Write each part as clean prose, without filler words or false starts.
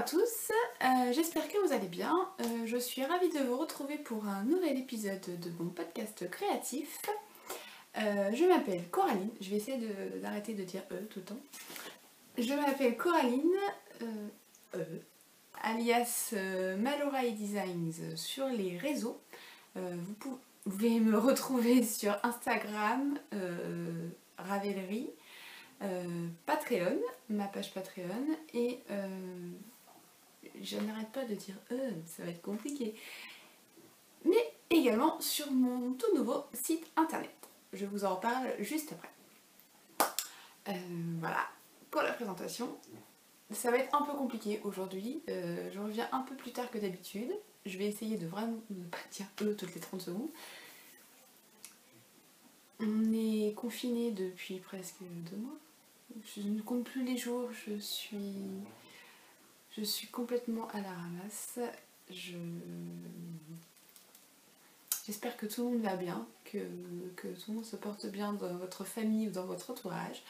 à tous, j'espère que vous allez bien. Je suis ravie de vous retrouver pour un nouvel épisode de mon podcast créatif. Je m'appelle Coraline, je vais essayer d'arrêter de dire tout le temps. Je m'appelle Coraline, alias Malorai Designs sur les réseaux. Vous pouvez me retrouver sur Instagram, Ravelry, Patreon, ma page Patreon, et je n'arrête pas de dire ça va être compliqué, mais également sur mon tout nouveau site internet. Je vous en reparle juste après. Voilà pour la présentation. Ça va être un peu compliqué aujourd'hui, je reviens un peu plus tard que d'habitude. Je vais essayer de vraiment ne pas dire toutes les 30 secondes. On est confiné depuis presque 2 mois. Je ne compte plus les jours, je suis complètement à la ramasse. J'espère que tout le monde va bien, que tout le monde se porte bien dans votre famille ou dans votre entourage.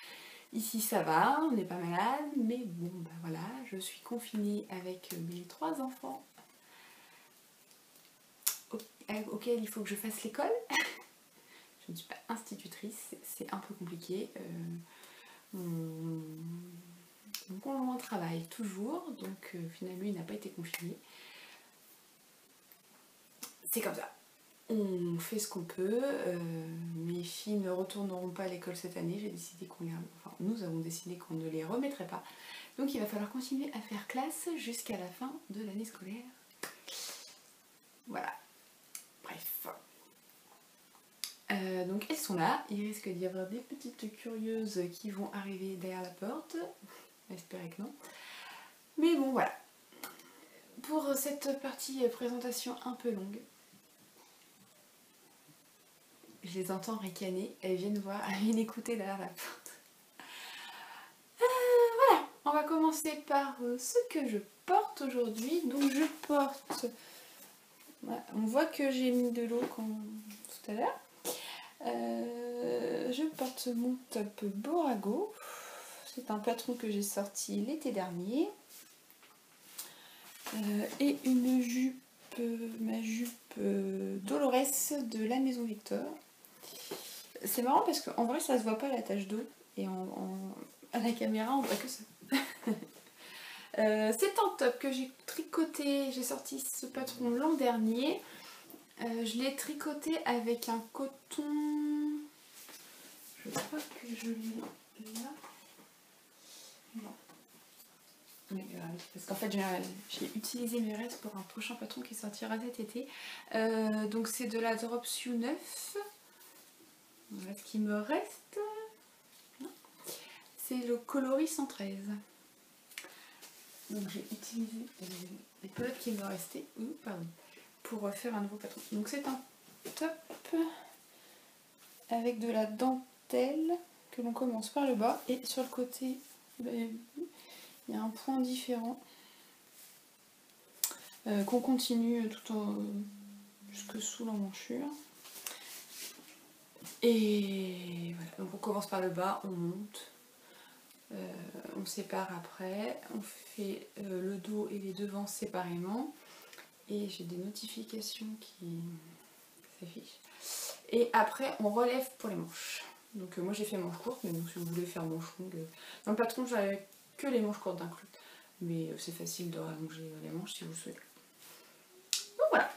Ici ça va, on n'est pas malade, mais bon ben voilà, je suis confinée avec mes 3 enfants auxquels il faut que je fasse l'école. Je ne suis pas institutrice, c'est un peu compliqué. Mon conjoint travaille toujours, donc finalement il n'a pas été confiné. C'est comme ça. On fait ce qu'on peut. Mes filles ne retourneront pas à l'école cette année. Nous avons décidé qu'on ne les remettrait pas. Donc il va falloir continuer à faire classe jusqu'à la fin de l'année scolaire. Voilà. Bref. Donc elles sont là. Il risque d'y avoir des petites curieuses qui vont arriver derrière la porte. J'espère que non. Mais bon, voilà. Pour cette partie présentation un peu longue, je les entends ricaner, elles viennent écouter derrière la porte. Voilà, on va commencer par ce que je porte aujourd'hui. Donc je porte, voilà, on voit que j'ai mis de l'eau tout à l'heure. Je porte mon top Borago. C'est un patron que j'ai sorti l'été dernier. Et une jupe, ma jupe Dolores de la Maison Victor. C'est marrant parce qu'en vrai ça se voit pas la tache d'eau et à la caméra on voit que ça. C'est un top que j'ai tricoté, j'ai sorti ce patron l'an dernier. Je l'ai tricoté avec un coton, je crois que je l'ai là. Non. Oui, parce qu'en fait j'ai utilisé mes restes pour un prochain patron qui sortira cet été. Donc c'est de la Drop Shoe 9. Voilà ce qui me reste. C'est le coloris 113. Donc j'ai utilisé les pelotes qui me restaient pour faire un nouveau patron. Donc c'est un top avec de la dentelle que l'on commence par le bas et sur le côté il y a un point différent qu'on continue jusque sous l'emmanchure. Et voilà, donc on commence par le bas, on monte, on sépare après, on fait le dos et les devants séparément. Et j'ai des notifications qui s'affichent. Et après on relève pour les manches. Donc moi j'ai fait manche courte, mais donc si vous voulez faire manche longue, dans le patron j'avais que les manches courtes d'inclus. Mais c'est facile de rallonger les manches si vous le souhaitez. Donc voilà.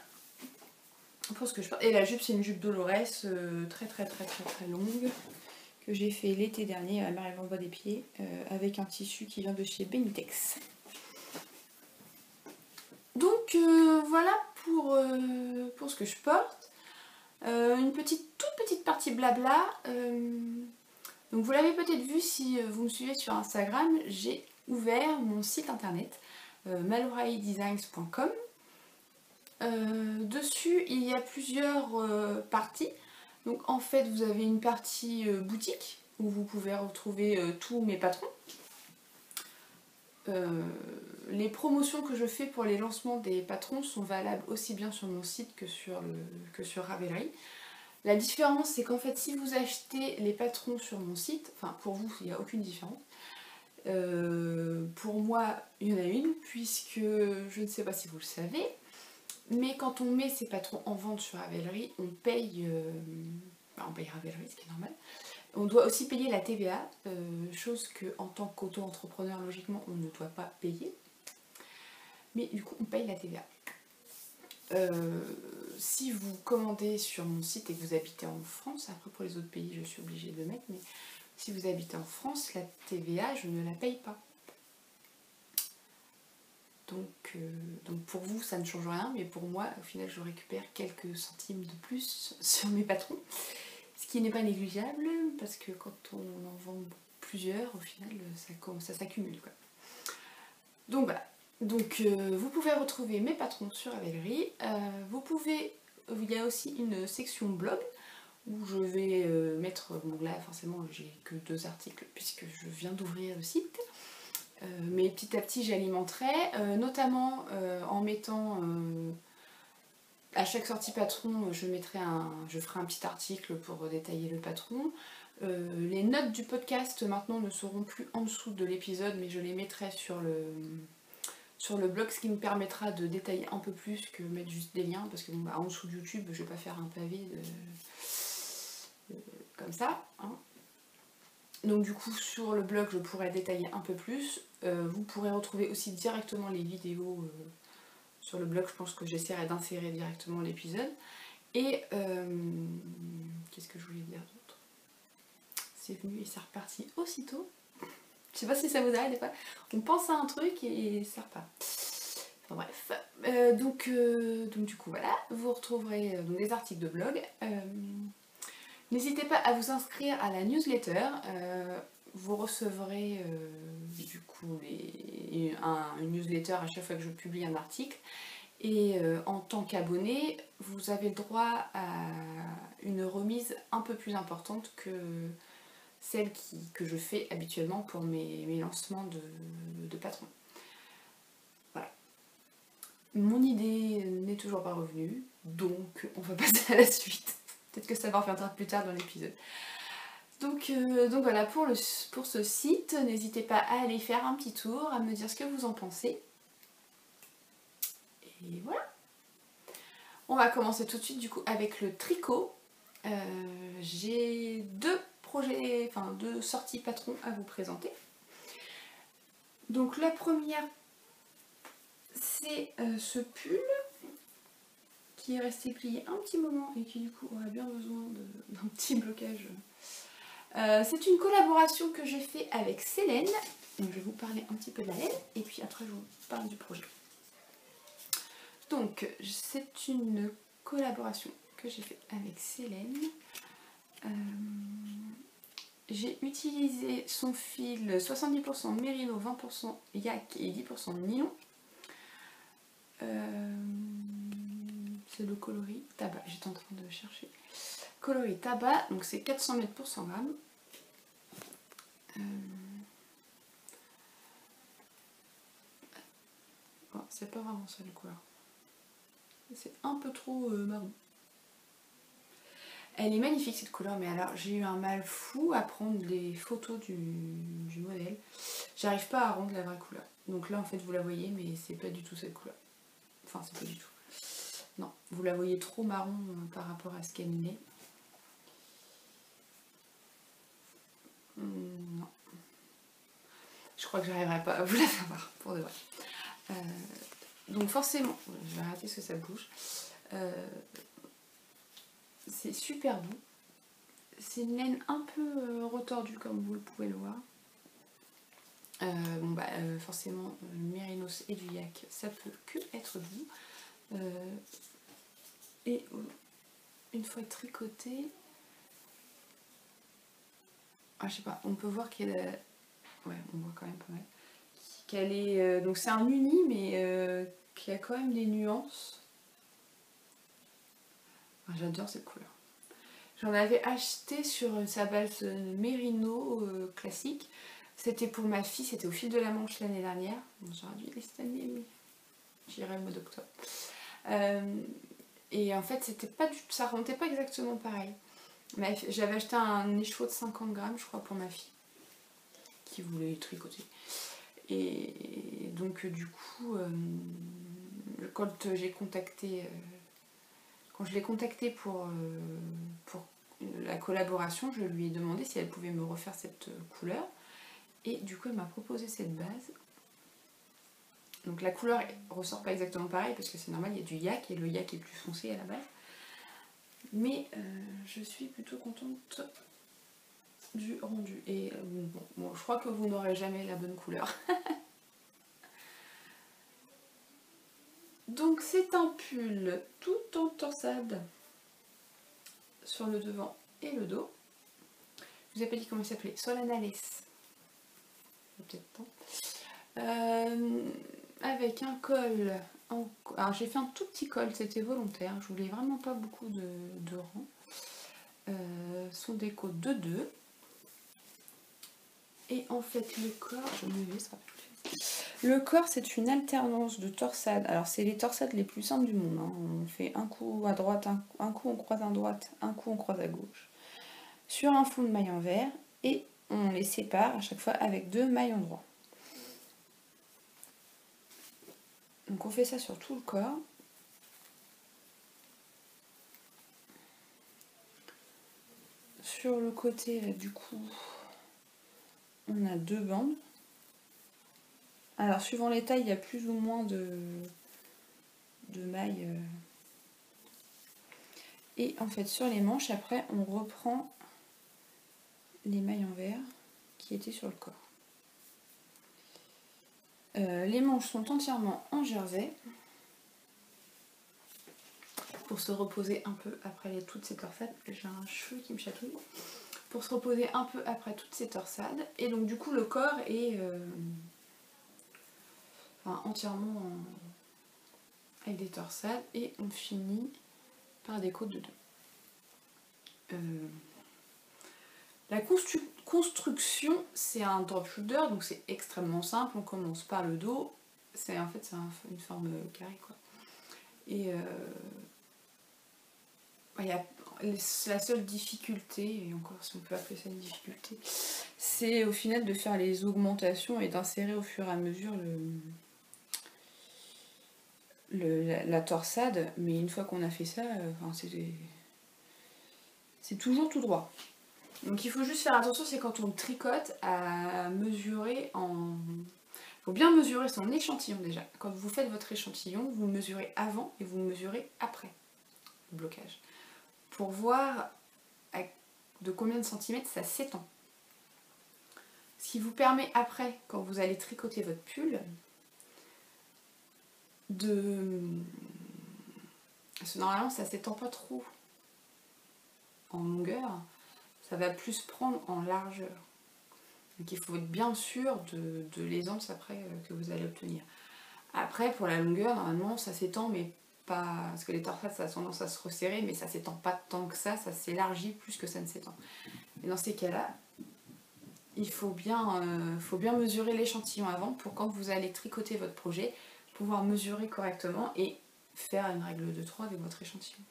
Pour ce que je porte. Et la jupe c'est une jupe Dolores très longue que j'ai fait l'été dernier à Marie en bas des pieds avec un tissu qui vient de chez Benitex. Donc voilà pour ce que je porte. Une toute petite partie blabla. Donc vous l'avez peut-être vu si vous me suivez sur Instagram, j'ai ouvert mon site internet maloraidesigns.com. Dessus il y a plusieurs parties. Donc en fait vous avez une partie boutique où vous pouvez retrouver tous mes patrons. Les promotions que je fais pour les lancements des patrons sont valables aussi bien sur mon site que sur Ravelry. La différence c'est qu'en fait si vous achetez les patrons sur mon site, enfin pour vous il n'y a aucune différence, Pour moi, il y en a une, puisque je ne sais pas si vous le savez, mais quand on met ses patrons en vente sur Ravelry, on paye, on paye Ravelry, ce qui est normal. On doit aussi payer la TVA, chose que en tant qu'auto-entrepreneur, logiquement, on ne doit pas payer. Mais du coup, on paye la TVA. Si vous commandez sur mon site et que vous habitez en France, après pour les autres pays, je suis obligée de le mettre, mais si vous habitez en France, la TVA, je ne la paye pas. Donc pour vous, ça ne change rien, mais pour moi, au final, je récupère quelques centimes de plus sur mes patrons. Ce qui n'est pas négligeable, parce que quand on en vend plusieurs, au final, ça s'accumule, quoi. Donc voilà. Donc vous pouvez retrouver mes patrons sur Ravelry. Il y a aussi une section blog où je vais mettre, bon là forcément j'ai que 2 articles puisque je viens d'ouvrir le site. Mais petit à petit j'alimenterai, notamment en mettant à chaque sortie patron, je ferai un petit article pour détailler le patron. Les notes du podcast maintenant ne seront plus en dessous de l'épisode, mais je les mettrai sur le blog, ce qui me permettra de détailler un peu plus que mettre juste des liens, parce que bon, en dessous de YouTube, je vais pas faire un pavé comme ça. Hein. Donc du coup, sur le blog, je pourrai détailler un peu plus. Vous pourrez retrouver aussi directement les vidéos sur le blog. Je pense que j'essaierai d'insérer directement l'épisode. Et qu'est-ce que je voulais dire d'autre? C'est venu et c'est reparti aussitôt. Je sais pas si ça vous arrive des fois. On pense à un truc et ça repart. Enfin bref. Donc du coup voilà, vous retrouverez des articles de blog. N'hésitez pas à vous inscrire à la newsletter. Vous recevrez du coup une newsletter à chaque fois que je publie un article. Et en tant qu'abonné, vous avez le droit à une remise un peu plus importante que celle que je fais habituellement pour mes lancements de patron. Voilà. Mon idée n'est toujours pas revenue, donc on va passer à la suite. Peut-être que ça va reviendra plus tard dans l'épisode. Donc voilà, pour ce site, n'hésitez pas à aller faire un petit tour, à me dire ce que vous en pensez. Et voilà. On va commencer tout de suite du coup avec le tricot. J'ai 2 sorties patrons à vous présenter. Donc la première, c'est ce pull qui est resté plié un petit moment et qui du coup aurait bien besoin d'un petit blocage. C'est une collaboration que j'ai fait avec Célène. Donc je vais vous parler un petit peu de la laine et puis après je vous parle du projet. Donc c'est une collaboration que j'ai fait avec Célène. J'ai utilisé son fil 70% mérino, 20% yak et 10% nylon. C'est le coloris tabac, j'étais en train de chercher. Coloris tabac, donc c'est 400 mètres pour 100 grammes. Bon, c'est pas vraiment ça le couleur. C'est un peu trop marron. Elle est magnifique cette couleur, mais alors j'ai eu un mal fou à prendre les photos du modèle. J'arrive pas à rendre la vraie couleur. Donc là en fait vous la voyez, mais c'est pas du tout cette couleur. Enfin c'est pas du tout. Non, vous la voyez trop marron par rapport à ce qu'elle est. Non. Je crois que j'arriverai pas à vous la faire voir pour de vrai. Donc forcément, je vais arrêter parce que ça bouge. C'est super doux. C'est une laine un peu retordue comme vous le pouvez le voir. Forcément, le mérinos et du yak, ça peut que être doux. Et une fois tricoté, je sais pas, on peut voir qu'elle a... Ouais, on voit quand même pas mal. Qu'elle est... donc c'est un uni, mais qui a quand même des nuances. J'adore cette couleur. J'en avais acheté sur sa base mérino classique. C'était pour ma fille, c'était au fil de la Manche l'année dernière. Bon, j'aurais dû aller cette année, mais j'irai le mois d'octobre. Et en fait, c'était pas ça remontait pas exactement pareil. J'avais acheté un écheveau de 50 grammes, je crois, pour ma fille. qui voulait tricoter. Et donc du coup, quand j'ai contacté, quand je l'ai contactée pour la collaboration, je lui ai demandé si elle pouvait me refaire cette couleur. Et du coup, elle m'a proposé cette base. Donc la couleur ressort pas exactement pareil parce que c'est normal, il y a du yak et le yak est plus foncé à la base. Mais je suis plutôt contente du rendu. Et bon, je crois que vous n'aurez jamais la bonne couleur. Donc c'est un pull tout en torsade sur le devant et le dos. Je vous ai pas dit comment il s'appelait, Solanales. Peut-être pas. Avec un col. Alors j'ai fait un tout petit col, c'était volontaire. Je voulais vraiment pas beaucoup de rang. Sont des côtes de 2. Et en fait le corps, je me vais, ça sera plus. Le corps c'est une alternance de torsades. Alors c'est les torsades les plus simples du monde. Hein. On fait un coup à droite, un coup on croise à droite, un coup on croise à gauche. Sur un fond de maille en vert et on les sépare à chaque fois avec 2 mailles en droit. Donc on fait ça sur tout le corps. Sur le côté là, du coup, on a 2 bandes. Alors suivant les tailles, il y a plus ou moins de mailles. Et en fait sur les manches, après on reprend les mailles en vert qui étaient sur le corps. Les manches sont entièrement en jersey pour se reposer un peu après toutes ces torsades. J'ai un cheveu qui me chatouille. Pour se reposer un peu après toutes ces torsades. Et donc du coup le corps est entièrement avec des torsades et on finit par des côtes de 2. La construction, c'est un drop shoulder, donc c'est extrêmement simple. On commence par le dos, c'est en fait une forme carrée quoi. Et la seule difficulté, et encore si on peut appeler ça une difficulté, c'est au final de faire les augmentations et d'insérer au fur et à mesure la torsade. Mais une fois qu'on a fait ça, c'est toujours tout droit. Donc il faut juste faire attention, c'est quand on tricote à mesurer en... Il faut bien mesurer son échantillon déjà. Quand vous faites votre échantillon, vous mesurez avant et vous mesurez après le blocage. Pour voir de combien de centimètres ça s'étend. Ce qui vous permet après, quand vous allez tricoter votre pull, parce que normalement ça s'étend pas trop en longueur, ça va plus prendre en largeur. Donc il faut être bien sûr de l'aisance après que vous allez obtenir. Après pour la longueur, normalement ça s'étend mais pas... Parce que les torsades ça a tendance à se resserrer mais ça s'étend pas tant que ça s'élargit plus que ça ne s'étend. Et dans ces cas-là, il faut bien mesurer l'échantillon avant pour quand vous allez tricoter votre projet, pouvoir mesurer correctement et faire une règle de 3 avec votre échantillon.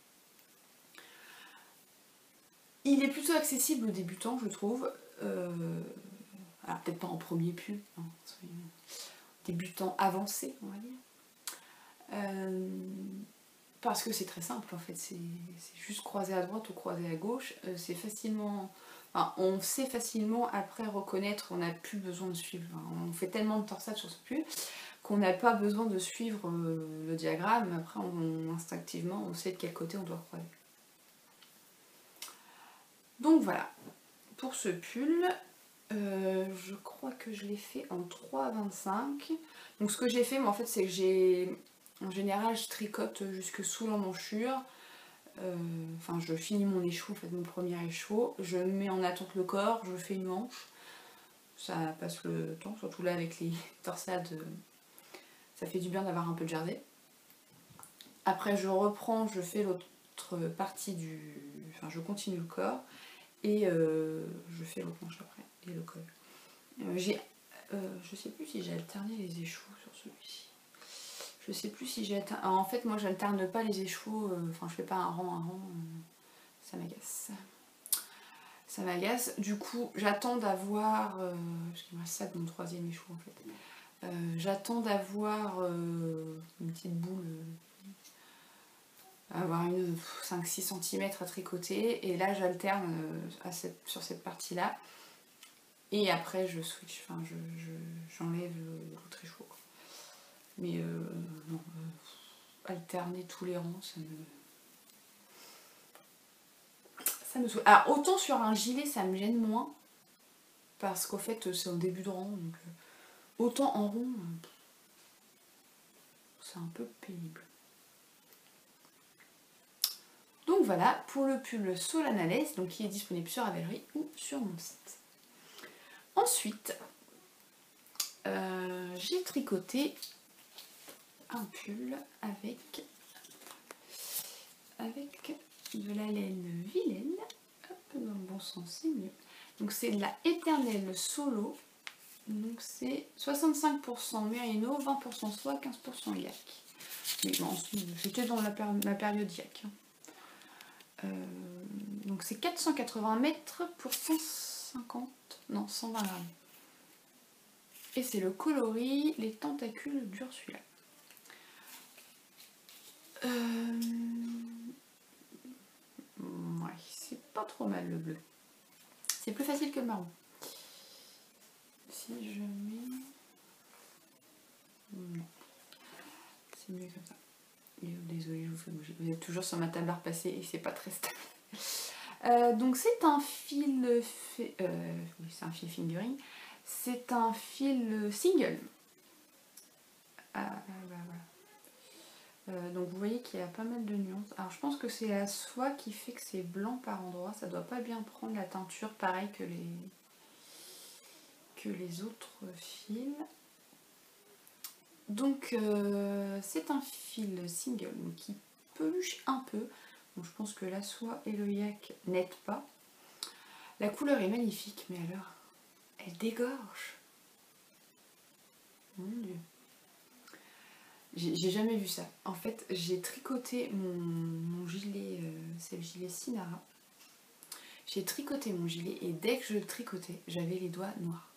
Il est plutôt accessible aux débutants, je trouve. Alors peut-être pas en premier pull, hein, débutant avancé, on va dire. Parce que c'est très simple en fait, c'est juste croiser à droite ou croiser à gauche. C'est facilement... on sait facilement après reconnaître, on n'a plus besoin de suivre. On fait tellement de torsades sur ce pull qu'on n'a pas besoin de suivre le diagramme. Après, instinctivement, on sait de quel côté on doit croiser. Donc voilà, pour ce pull, je crois que je l'ai fait en 3,25. Donc ce que j'ai fait, moi, en fait, c'est que en général, je tricote jusque sous l'emmanchure. Je finis mon écheveau, en fait, mon premier écheveau. Je mets en attente le corps, je fais une manche. Ça passe le temps, surtout là avec les torsades. Ça fait du bien d'avoir un peu de jersey. Après, je reprends, je fais l'autre partie je continue le corps. Et je fais l'autre manche après, et le col. Je sais plus si j'ai alterné les échevaux sur celui-ci. Je sais plus si j'ai alterné... En fait, moi, j'alterne pas les échevaux. Je fais pas un rang, ça m'agace. Ça m'agace. Du coup, j'attends d'avoir... parce qu'il me reste ça de mon 3e échoue en fait. J'attends d'avoir une petite boule... avoir une 5-6 cm à tricoter. Et là, j'alterne sur cette partie-là. Et après, je switch. Enfin, j'enlève l'autre échoue. Mais non, alterner tous les rangs, ça me saoule. Alors, autant sur un gilet, ça me gêne moins. Parce qu'au fait, c'est au début de rang. Donc, autant en rond, c'est un peu pénible. Donc voilà, pour le pull Solanales, donc qui est disponible sur Ravelry ou sur mon site. Ensuite, j'ai tricoté un pull avec de la laine vilaine. Hop, dans le bon sens, c'est mieux. Donc c'est de la éternelle solo. Donc c'est 65% mérino, 20% soie, 15% yak. Mais bon, j'étais dans ma période yak. Donc c'est 480 mètres pour 120 grammes. Et c'est le coloris Les Tentacules d'Ursula. Ouais, c'est pas trop mal le bleu. C'est plus facile que le marron. Si je mets... Non. C'est mieux comme ça. Désolée, je vous fais bouger. Vous êtes toujours sur ma table à repasser et c'est pas très stable. Donc c'est un fil... oui, c'est un fil fingering. C'est un fil single. Bah, voilà. Donc vous voyez qu'il y a pas mal de nuances. Alors je pense que c'est la soie qui fait que c'est blanc par endroits. Ça doit pas bien prendre la teinture pareil que les autres fils. Donc c'est un fil single qui peluche un peu. Donc je pense que la soie et le yak n'aident pas. La couleur est magnifique, mais alors elle dégorge. Mon Dieu. J'ai jamais vu ça. En fait, j'ai tricoté mon gilet, c'est le gilet Sinara. J'ai tricoté mon gilet et dès que je le tricotais, j'avais les doigts noirs.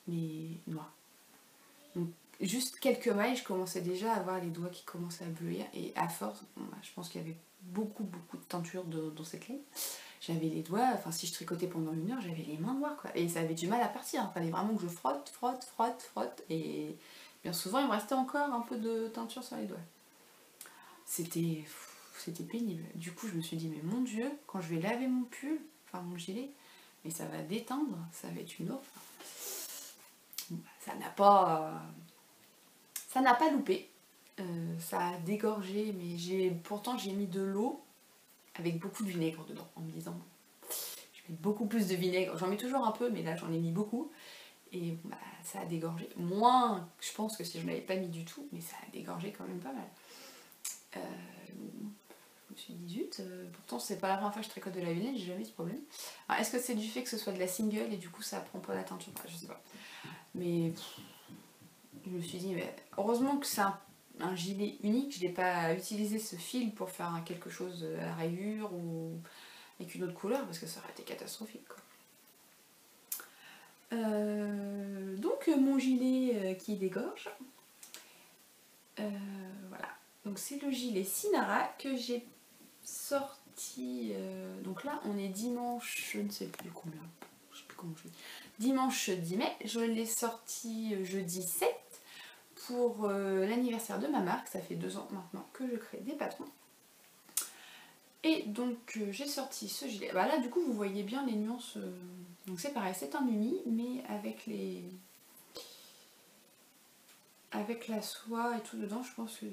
Mais noirs. Donc, juste quelques mailles, je commençais déjà à avoir les doigts qui commençaient à bleuir. Et à force, bon, je pense qu'il y avait beaucoup de teinture dans cette laine. J'avais les doigts, enfin si je tricotais pendant 1 heure, j'avais les mains noires quoi. Et ça avait du mal à partir. Il fallait vraiment que je frotte. Et bien souvent, il me restait encore un peu de teinture sur les doigts. C'était pénible. Du coup, je me suis dit, mais mon Dieu, quand je vais laver mon pull, enfin mon gilet, mais ça va déteindre, ça va être une horreur. Ça n'a pas loupé. Ça a dégorgé, mais pourtant j'ai mis de l'eau avec beaucoup de vinaigre dedans, en me disant, je mets beaucoup plus de vinaigre. J'en mets toujours un peu, mais là j'en ai mis beaucoup. Et bah, ça a dégorgé. Moins, je pense que si je ne l'avais pas mis du tout, mais ça a dégorgé quand même pas mal. Je me suis dit, zut, pourtant c'est pas la première fois que je tricote de la vilaine, j'ai jamais eu ce problème. Est-ce que c'est du fait que ce soit de la single et du coup ça prend pas la teinture? Je sais pas. Mais je me suis dit, mais heureusement que c'est un gilet unique, je n'ai pas utilisé ce fil pour faire quelque chose à rayures ou avec une autre couleur parce que ça aurait été catastrophique quoi. Donc mon gilet qui dégorge, voilà, donc c'est le gilet Sinara que j'ai sorti, donc là on est dimanche, je ne sais plus combien, je sais plus comment je dis, dimanche 10 mai, je l'ai sorti jeudi 7 pour l'anniversaire de ma marque, ça fait 2 ans maintenant que je crée des patrons. Et donc j'ai sorti ce gilet. Bah là du coup vous voyez bien les nuances. Donc c'est pareil, c'est un uni, mais avec la soie et tout dedans, je pense que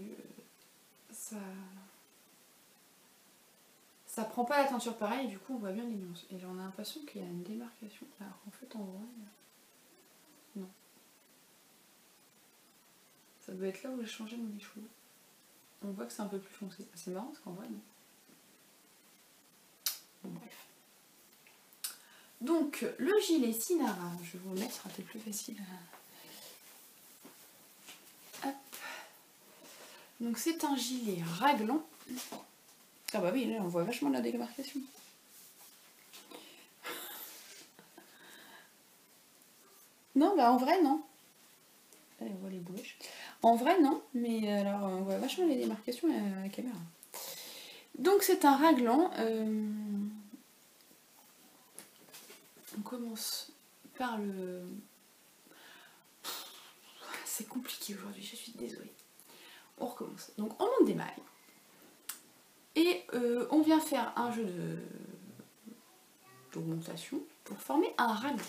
ça prend pas la teinture pareil, et du coup on voit bien les nuances. Et j'en ai l'impression qu'il y a une démarcation. Alors qu'en fait en vrai, non. Ça doit être là où j'ai changé mon échoue. On voit que c'est un peu plus foncé. C'est marrant parce qu'en vrai non. Bon, bref. Donc, le gilet Sinara, je vais vous le mettre, ce sera peut-être plus facile. Hop. Donc, c'est un gilet raglan. Ah bah oui, là, on voit vachement la démarcation. Non, bah en vrai, non. Allez, on voit les bouches. En vrai, non, mais alors, on voit vachement les démarcations à la caméra. Donc, c'est un raglan. On commence par le... C'est compliqué aujourd'hui, je suis désolée. On recommence. Donc, on monte des mailles. Et on vient faire un jeu d'augmentation pour former un raglan.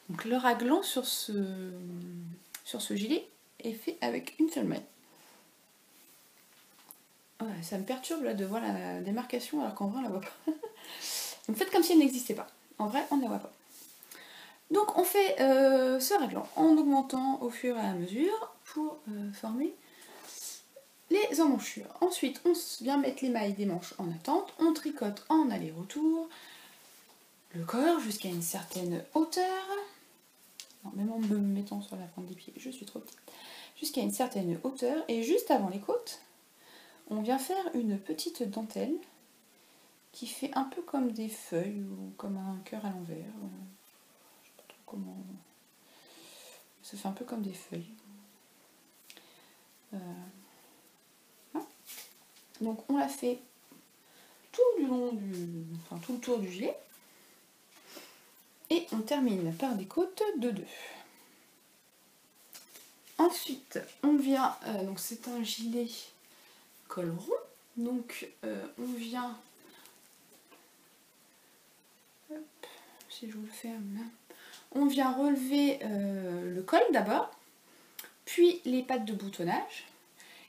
Donc, le raglan sur ce gilet est fait avec une seule maille. Ouais, ça me perturbe là de voir la démarcation alors qu'en vrai on la voit pas. Donc faites comme si elle n'existait pas. En vrai on ne la voit pas. Donc on fait ce raglan en augmentant au fur et à mesure pour former les emmanchures. Ensuite on vient mettre les mailles des manches en attente, on tricote en aller-retour le corps jusqu'à une certaine hauteur. Non, même en me mettant sur la pointe des pieds, je suis trop petite. Jusqu'à une certaine hauteur et juste avant les côtes, on vient faire une petite dentelle qui fait un peu comme des feuilles ou comme un cœur à l'envers. Je sais pas trop comment. Ça fait un peu comme des feuilles. Donc on la fait tout du long enfin tout le tour du gilet. Et on termine par des côtes de 2. Ensuite, on vient, donc c'est un gilet col rond, donc on vient, hop, si je vous le fais, on vient relever le col d'abord, puis les pattes de boutonnage,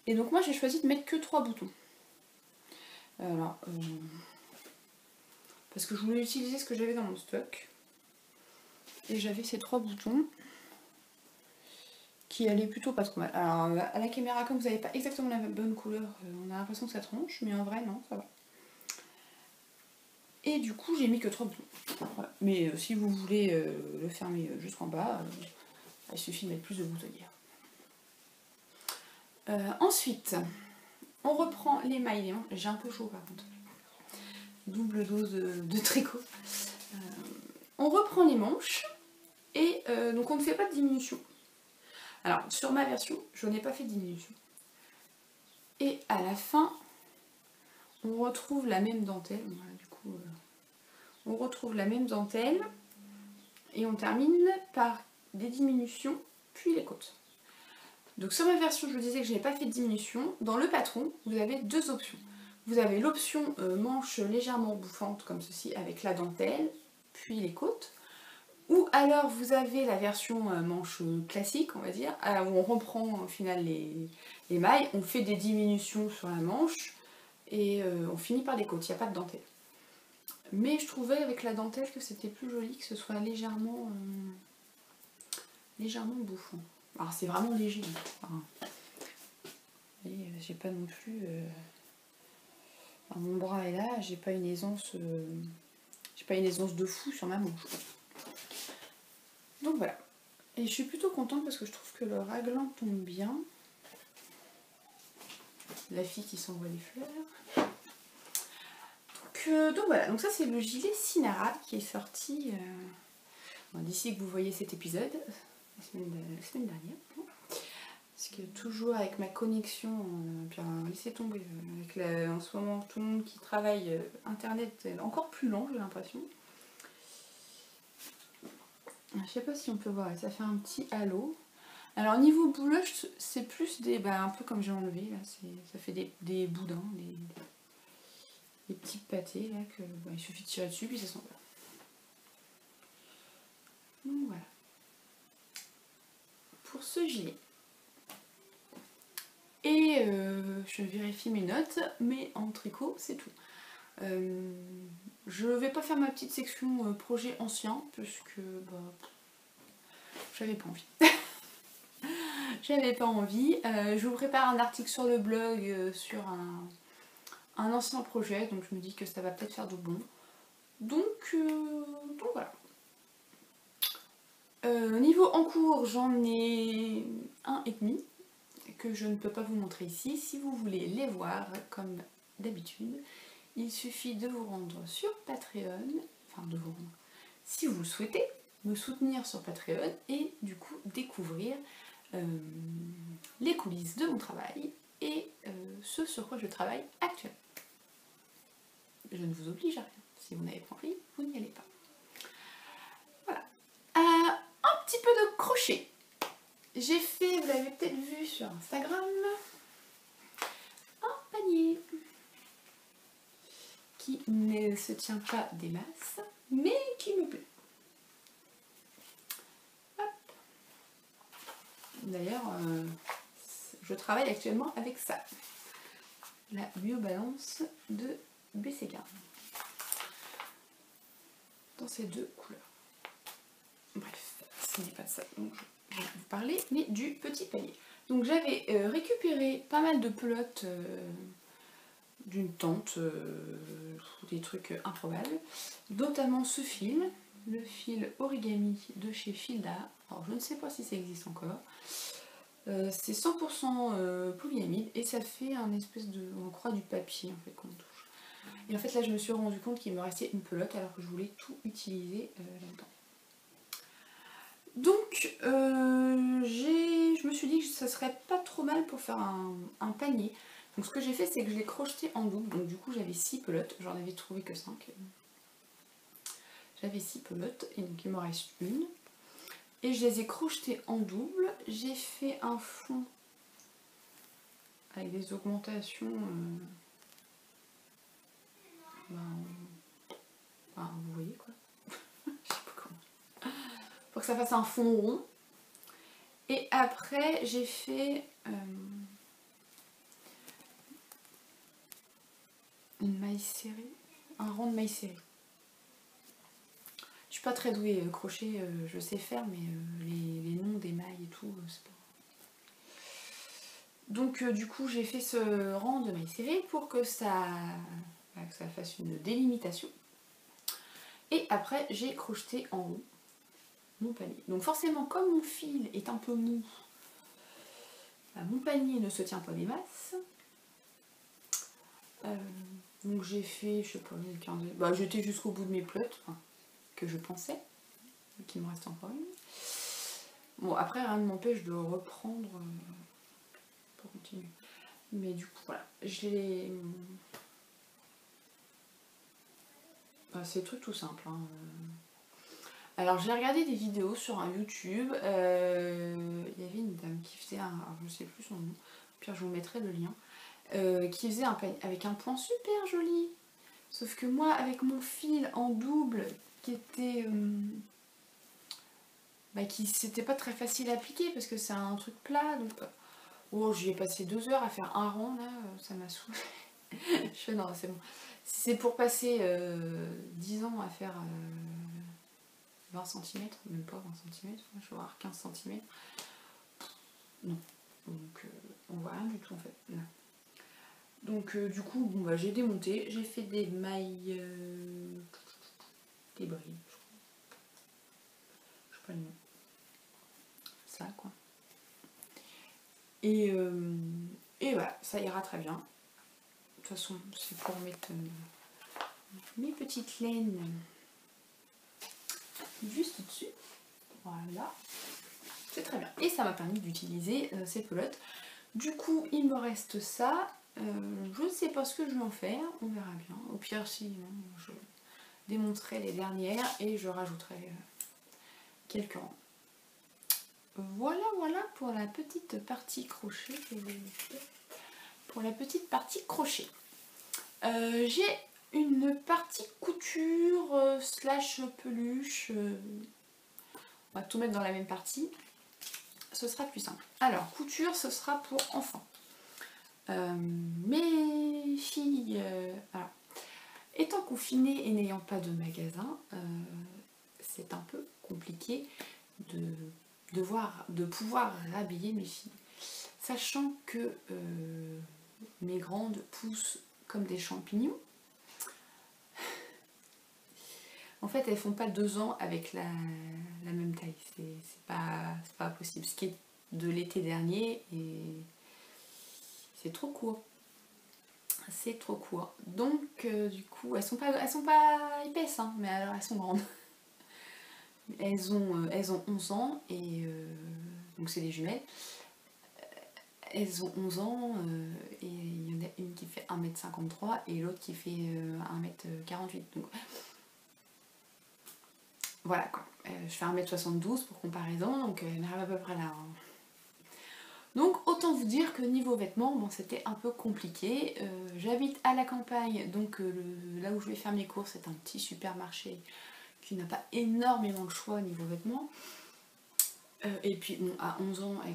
et donc moi j'ai choisi de mettre que 3 boutons. Alors, parce que je voulais utiliser ce que j'avais dans mon stock, et j'avais ces 3 boutons qui allaient plutôt pas trop mal. Alors à la caméra, comme vous n'avez pas exactement la bonne couleur, on a l'impression que ça tranche, mais en vrai non, ça va. Et du coup j'ai mis que 3 boutons. Voilà. Mais si vous voulez le fermer jusqu'en bas, il suffit de mettre plus de boutonnières. Ensuite, on reprend les mailles des manches. J'ai un peu chaud par contre. Double dose de tricot. On reprend les manches et donc on ne fait pas de diminution. Alors sur ma version, je n'ai pas fait de diminution. Et à la fin, on retrouve la même dentelle. Voilà, du coup, on retrouve la même dentelle et on termine par des diminutions puis les côtes. Donc sur ma version, je vous disais que je n'ai pas fait de diminution. Dans le patron, vous avez 2 options. Vous avez l'option manche légèrement bouffante comme ceci avec la dentelle puis les côtes. Ou alors vous avez la version manche classique, on va dire, où on reprend au final les mailles, on fait des diminutions sur la manche et on finit par les côtes, il n'y a pas de dentelle. Mais je trouvais avec la dentelle que c'était plus joli, que ce soit légèrement bouffant. Alors c'est vraiment léger. Enfin, et j'ai pas non plus... mon bras est là, j'ai pas une aisance de fou sur ma manche. Donc voilà. Et je suis plutôt contente parce que je trouve que le raglan tombe bien. La fille qui s'envoie les fleurs. Donc voilà, donc ça c'est le gilet Sinara qui est sorti d'ici que vous voyez cet épisode, la semaine dernière. Parce que toujours avec ma connexion, laissez tomber, en ce moment tout le monde qui travaille internet est encore plus lent, j'ai l'impression. Je sais pas si on peut voir, ça fait un petit halo. Alors niveau bouloche, c'est plus des, un peu comme j'ai enlevé là, ça fait des boudins, des petits pâtés là que il suffit de tirer dessus puis ça s'en va. Donc voilà. Pour ce gilet. Et je vérifie mes notes, mais en tricot c'est tout. Je vais pas faire ma petite section projet ancien puisque j'avais pas envie. J'avais pas envie. Je vous prépare un article sur le blog sur un ancien projet, donc je me dis que ça va peut-être faire de bon. Donc voilà. Niveau en cours, j'en ai 1,5 que je ne peux pas vous montrer ici. Si vous voulez les voir comme d'habitude, il suffit de vous rendre sur Patreon, enfin de vous rendre, si vous le souhaitez, me soutenir sur Patreon et du coup découvrir les coulisses de mon travail et ce sur quoi je travaille actuellement. Je ne vous oblige à rien. Si vous n'avez pas envie, vous n'y allez pas. Voilà. Un petit peu de crochet. J'ai fait, vous l'avez peut-être vu sur Instagram, un panier qui ne se tient pas des masses, mais qui me plaît. Hop. D'ailleurs, je travaille actuellement avec ça. La biobalance de BCK. Dans ces deux couleurs. Bref, ce n'est pas ça dont je vais vous parler, mais du petit panier. Donc j'avais récupéré pas mal de pelotes d'une tante, des trucs improbables, notamment ce fil, le fil origami de chez Filda. Alors je ne sais pas si ça existe encore. C'est 100% polyamide et ça fait un espèce de, on croit, du papier en fait qu'on touche. Et en fait là je me suis rendu compte qu'il me restait une pelote alors que je voulais tout utiliser là-dedans. Donc je me suis dit que ça serait pas trop mal pour faire un panier. Donc ce que j'ai fait c'est que je l'ai crocheté en double. Donc du coup j'avais 6 pelotes, j'en avais trouvé que 5. J'avais 6 pelotes et donc il me reste une. Et je les ai crochetées en double. J'ai fait un fond avec des augmentations. Vous voyez quoi. Je sais pas comment. Pour que ça fasse un fond rond. Et après j'ai fait une maille serrée. Un rond de maille serrée. Je suis pas très douée crochet, je sais faire, mais les noms des mailles et tout, c'est pas... Donc du coup j'ai fait ce rang de mailles serrées pour que ça fasse une délimitation. Et après j'ai crocheté en haut mon panier. Donc forcément comme mon fil est un peu mou, mon panier ne se tient pas des masses. Donc j'ai fait, je sais pas, une quinzaine. J'étais jusqu'au bout de mes pelotes, que je pensais, qu'il me reste encore une. Bon après rien ne m'empêche de reprendre pour continuer. Mais du coup voilà, j'ai... c'est des trucs tout simples. Alors j'ai regardé des vidéos sur un YouTube, il y avait une dame qui faisait alors je ne sais plus son nom, puis je vous mettrai le lien, qui faisait un panier avec un point super joli. Sauf que moi avec mon fil en double qui était... qui c'était pas très facile à appliquer parce que c'est un truc plat, donc... j'y ai passé 2 heures à faire un rang là, ça m'a saoulé. Je fais non c'est bon. Si c'est pour passer 10 ans à faire 20 cm, même pas 20 cm, je vais avoir 15 cm. Non. Donc on voit rien du tout en fait. Non. Donc du coup j'ai démonté, j'ai fait des mailles, des brides, je sais pas le nom. Ça quoi. Et voilà, ça ira très bien. De toute façon, c'est pour mettre mes petites laines juste au-dessus. Voilà. C'est très bien. Et ça m'a permis d'utiliser ces pelotes. Du coup, il me reste ça. Je ne sais pas ce que je vais en faire. On verra bien. Au pire, si je démonterai les dernières et je rajouterai quelques rangs. Voilà pour la petite partie crochet. Pour la petite partie crochet. J'ai une partie couture slash peluche. On va tout mettre dans la même partie. Ce sera plus simple. Alors, couture, ce sera pour enfants. Mes filles, alors, étant confinées et n'ayant pas de magasin, c'est un peu compliqué de pouvoir rhabiller mes filles. Sachant que mes grandes poussent comme des champignons. En fait, elles font pas 2 ans avec la même taille. C'est pas possible. Ce qui est de l'été dernier, et c'est trop court. C'est trop court. Donc, du coup, elles sont pas épaisses, hein, mais alors elles sont grandes. elles ont 11 ans, et donc c'est des jumelles. Elles ont 11 ans, et il y en a une qui fait 1m53 et l'autre qui fait 1m48. Donc voilà quoi. Je fais 1m72 pour comparaison, donc elle arrive à peu près là. Hein. Donc autant vous dire que niveau vêtements, bon, c'était un peu compliqué. J'habite à la campagne, donc là où je vais faire mes courses, c'est un petit supermarché qui n'a pas énormément de choix niveau vêtements. Et puis bon, à 11 ans, elles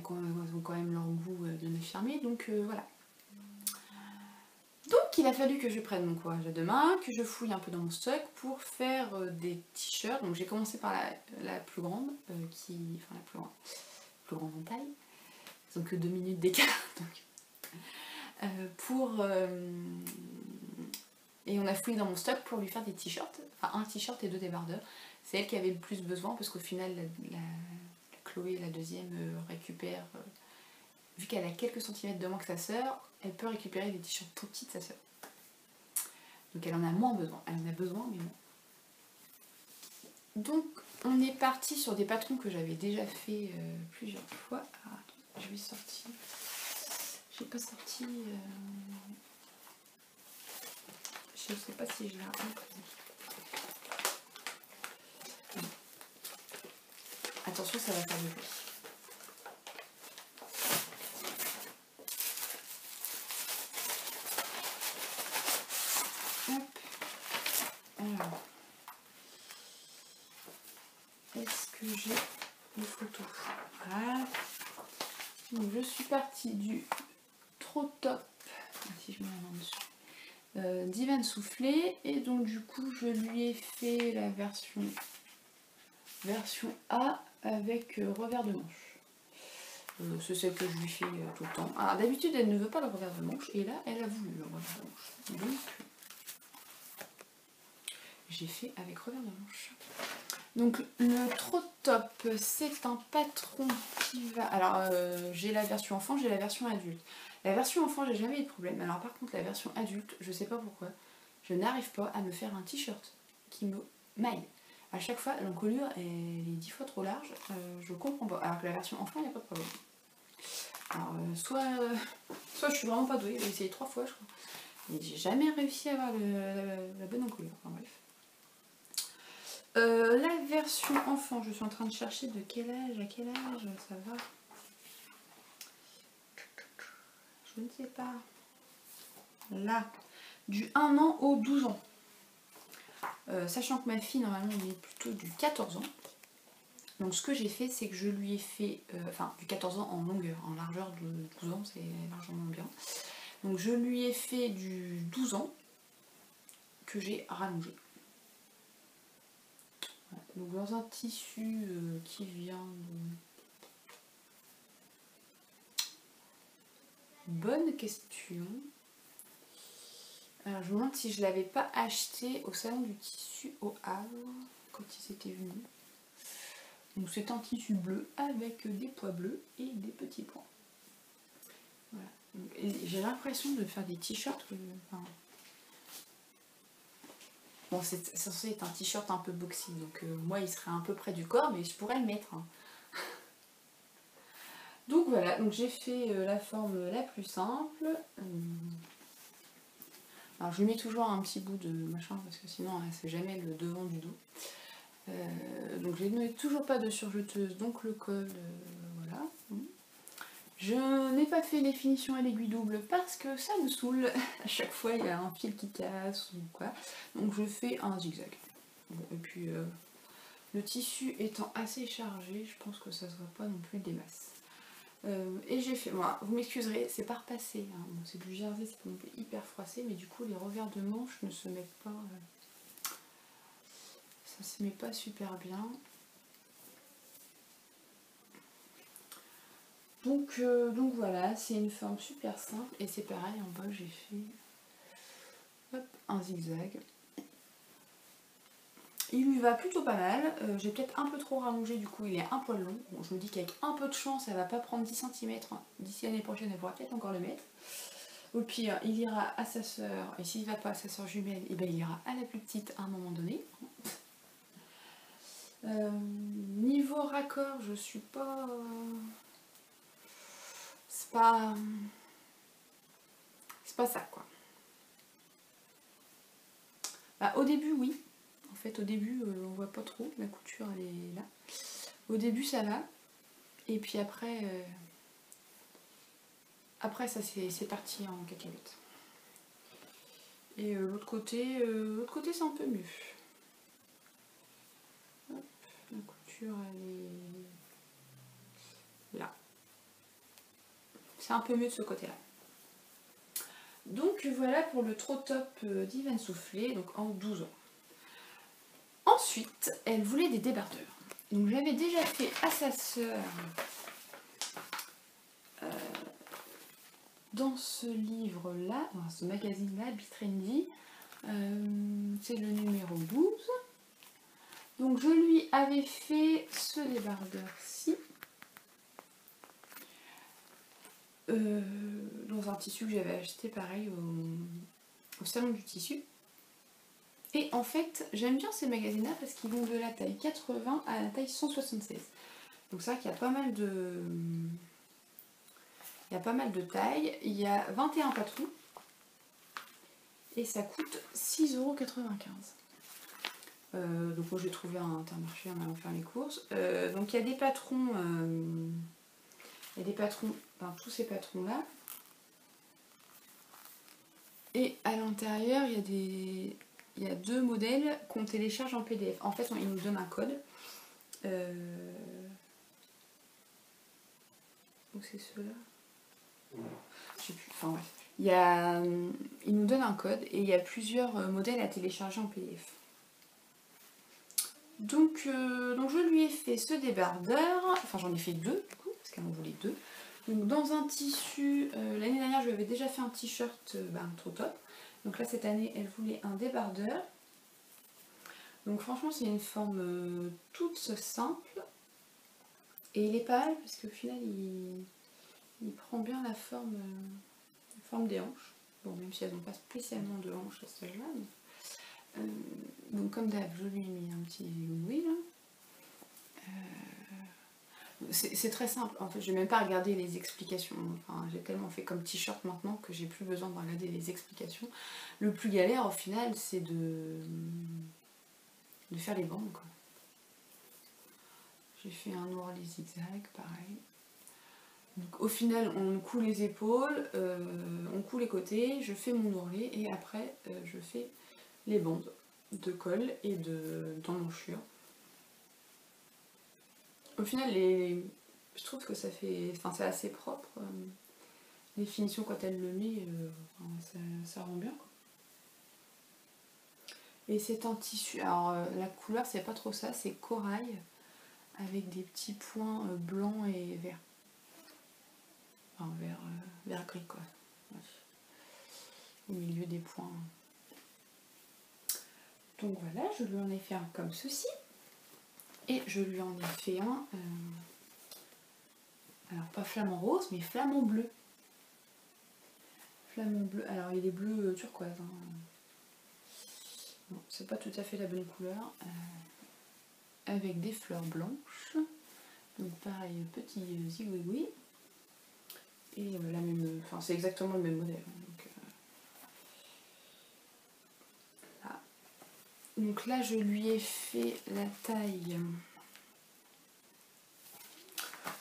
ont quand même leur goût bien affirmé, donc voilà. Donc il a fallu que je prenne mon courage à deux mains, que je fouille un peu dans mon stock pour faire des t-shirts. Donc j'ai commencé par la plus grande, enfin la plus grande en taille. Ils ont que 2 minutes d'écart. Et on a fouillé dans mon stock pour lui faire des t-shirts, enfin un t-shirt et 2 débardeurs. C'est elle qui avait le plus besoin parce qu'au final, la Chloé, la deuxième, récupère, vu qu'elle a quelques centimètres de moins que sa sœur, elle peut récupérer des t-shirts tout petits de sa sœur. Donc elle en a moins besoin. Elle en a besoin, mais moins. Donc on est parti sur des patrons que j'avais déjà fait plusieurs fois. Ah, attends, je vais sortir. J'ai pas sorti. Je sais pas si je l'ai imprimé. Attention, ça va faire du bruit. Hop. Alors. Est-ce que j'ai les photos? Voilà. Donc je suis partie du trop top. Si je mets la main dessus. Divan soufflé, et donc du coup je lui ai fait la version A avec revers de manche. C'est celle que je lui fais tout le temps. Alors d'habitude elle ne veut pas le revers de manche, et là elle a voulu le revers de manche. Donc j'ai fait avec revers de manche. Donc le trop top, c'est un patron qui va... Alors j'ai la version enfant, j'ai la version adulte. La version enfant, j'ai jamais eu de problème. Alors par contre la version adulte, je sais pas pourquoi, je n'arrive pas à me faire un t-shirt qui me maille. À chaque fois, l'encolure est 10 fois trop large, je comprends pas. Alors que la version enfant, il n'y a pas de problème. Alors soit je suis vraiment pas douée, j'ai essayé 3 fois je crois. Mais j'ai jamais réussi à avoir la bonne encolure. Enfin bref. La version enfant, je suis en train de chercher de quel âge à quel âge ça va. Je ne sais pas. Là, du 1 an au 12 ans. Sachant que ma fille, normalement, elle est plutôt du 14 ans. Donc ce que j'ai fait, c'est que je lui ai fait, enfin du 14 ans en longueur, en largeur de 12 ans, c'est largement bien. Donc je lui ai fait du 12 ans que j'ai rallongé. Donc dans un tissu qui vient de... Bonne question. Alors je me demande si je ne l'avais pas acheté au salon du tissu au Havre quand ils étaient venus. Donc c'est un tissu bleu avec des pois bleus et des petits points. Voilà. J'ai l'impression de faire des t-shirts. Enfin... Bon, c'est censé être un t-shirt un peu boxy, donc moi il serait un peu près du corps, mais je pourrais le mettre. Hein. Donc voilà, donc j'ai fait la forme la plus simple. Alors je lui mets toujours un petit bout de machin parce que sinon c'est jamais le devant du dos. Donc je ne mets toujours pas de surjeteuse, donc le col, voilà. Je n'ai pas fait les finitions à l'aiguille double parce que ça me saoule. À chaque fois il y a un fil qui casse ou quoi. Donc je fais un zigzag. Bon, et puis le tissu étant assez chargé, je pense que ça ne sera pas non plus des masses. Et j'ai fait, voilà, vous m'excuserez, c'est pas repassé, hein. Bon, c'est du jersey, c'est pas non plus hyper froissé, mais du coup les revers de manche ne se mettent pas, ça se met pas super bien. Donc voilà, c'est une forme super simple, et c'est pareil, en bas j'ai fait hop, un zigzag. Il lui va plutôt pas mal, j'ai peut-être un peu trop rallongé, du coup il est un poil long. Bon, je me dis qu'avec un peu de chance, elle va pas prendre 10 cm, d'ici l'année prochaine elle pourra peut-être encore le mettre. Au pire, il ira à sa soeur, et s'il va pas à sa soeur jumelle, et ben il ira à la plus petite à un moment donné. Niveau raccord, je suis pas... C'est pas ça quoi. Bah, au début oui. En fait au début on voit pas trop, la couture elle est là. Au début ça va. Et puis après ça c'est parti en cacahuète. Et l'autre côté c'est un peu mieux. Hop, la couture elle est là. C'est un peu mieux de ce côté là. Donc voilà pour le trop top d'Yvan Soufflé, donc en 12 ans. Ensuite, elle voulait des débardeurs. Donc j'avais déjà fait à sa sœur dans ce livre-là, dans ce magazine-là, Bitrendy, c'est le numéro 12. Donc je lui avais fait ce débardeur-ci, dans un tissu que j'avais acheté pareil au salon du tissu. Et en fait, j'aime bien ces magazines-là parce qu'ils vont de la taille 80 à la taille 176. Donc c'est vrai qu'il y a pas mal de... tailles. Il y a 21 patrons. Et ça coûte 6,95 €. Donc moi j'ai trouvé un Intermarché en allant faire les courses. Donc il y a des patrons... tous ces patrons-là. Et à l'intérieur, il y a 2 modèles qu'on télécharge en PDF. En fait, ils nous donnent un code. Donc c'est ceux-là. Je sais plus. Enfin bref. Ils nous donnent un code et il y a plusieurs modèles à télécharger en PDF. Donc je lui ai fait ce débardeur. Enfin j'en ai fait 2 du coup, parce qu'elle en voulait 2. Donc dans un tissu, l'année dernière je lui avais déjà fait un t-shirt trop top. Donc là cette année elle voulait un débardeur. Donc franchement c'est une forme toute simple. Et il est pas mal parce qu'au final il prend bien la forme des hanches. Bon même si elles n'ont pas spécialement de hanches à ce âge-là. Donc comme d'hab je lui ai mis un petit oui là. C'est très simple, en fait je vais même pas regarder les explications, enfin, j'ai tellement fait comme t-shirt maintenant que j'ai plus besoin de regarder les explications. Le plus galère au final c'est de faire les bandes quoi. J'ai fait un ourlet zigzag pareil. Donc au final on coud les épaules, on coud les côtés, je fais mon ourlet et après je fais les bandes de col et d'emmanchure. Au final je trouve que ça fait, enfin c'est assez propre. Les finitions quand elle le met, ça rend bien quoi. Et c'est un tissu, alors la couleur c'est pas trop ça, c'est corail avec des petits points blancs et verts. Enfin vert gris quoi. Ouais. Au milieu des points. Donc voilà, je lui en ai fait un comme ceci. Et je lui en ai fait un, alors pas flamant rose, mais flamant bleu. Flamant bleu, alors il est bleu turquoise. Bon, c'est pas tout à fait la bonne couleur. Avec des fleurs blanches. Donc pareil, petit zigouigoui. Et la même, enfin c'est exactement le même modèle. Donc là je lui ai fait la taille.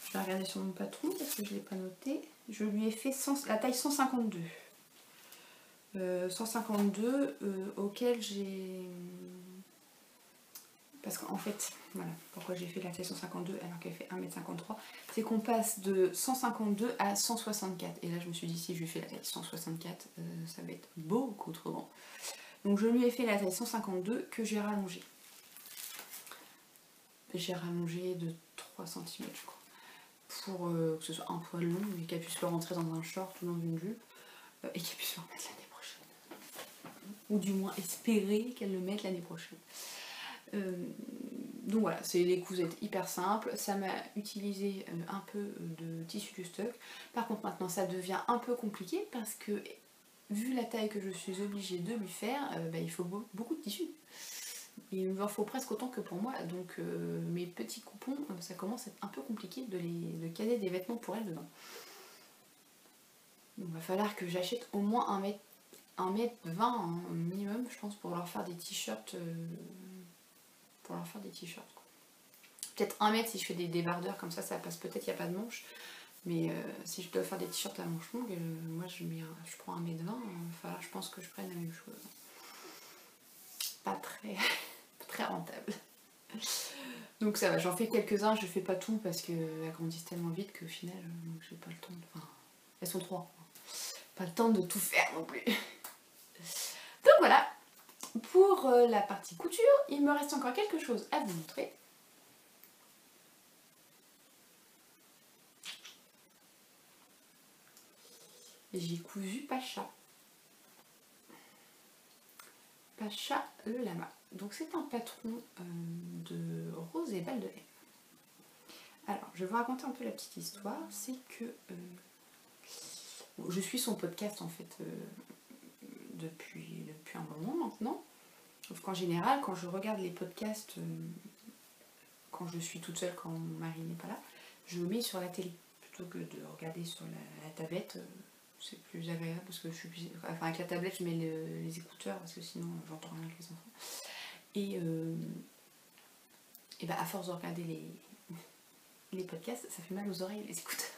Je vais regarder sur mon patron parce que je ne l'ai pas noté. Je lui ai fait la taille 152. 152 auquel j'ai... Parce qu'en fait, voilà, pourquoi j'ai fait la taille 152 alors qu'elle fait 1,53 m, c'est qu'on passe de 152 à 164. Et là je me suis dit si je lui fais la taille 164, ça va être beaucoup trop grand. Donc je lui ai fait la taille 152 que j'ai rallongée. J'ai rallongé de 3 cm je crois. Pour que ce soit un poil long et qu'elle puisse le rentrer dans un short ou dans une jupe. Et qu'elle puisse le remettre l'année prochaine. Ou du moins espérer qu'elle le mette l'année prochaine. Donc voilà, c'est les cousettes hyper simples. Ça m'a utilisé un peu de tissu du stock. Par contre maintenant ça devient un peu compliqué parce que vu la taille que je suis obligée de lui faire, il faut beaucoup de tissu. Il m'en faut presque autant que pour moi, donc mes petits coupons, ça commence à être un peu compliqué de caser des vêtements pour elle dedans. Donc il va falloir que j'achète au moins 1m20 hein, minimum, je pense, pour leur faire des t-shirts. Peut-être 1 mètre si je fais des débardeurs, comme ça passe, peut-être il n'y a pas de manche. Mais si je dois faire des t-shirts à manches longues, moi je prends 1m20, enfin, je pense que je prenne la même chose. Pas très, très rentable. Donc ça va, j'en fais quelques-uns, je fais pas tout parce qu'elles grandissent tellement vite qu'au final, j'ai pas le temps de... Enfin, elles sont 3. Pas le temps de tout faire non plus. Donc voilà, pour la partie couture, il me reste encore quelque chose à vous montrer. J'ai cousu Pacha. Pacha le lama. Donc c'est un patron de Rose et Balles de Laine. Alors, je vais vous raconter un peu la petite histoire. C'est que je suis son podcast en fait depuis un moment maintenant. Sauf qu'en général, quand je regarde les podcasts, quand je suis toute seule, quand mon mari n'est pas là, je le mets sur la télé. Plutôt que de regarder sur la tablette, c'est plus agréable parce que je suis plus... Enfin, avec la tablette, je mets les écouteurs parce que sinon j'entends rien avec les enfants. Et bah, à force de regarder les podcasts, ça fait mal aux oreilles les écouteurs.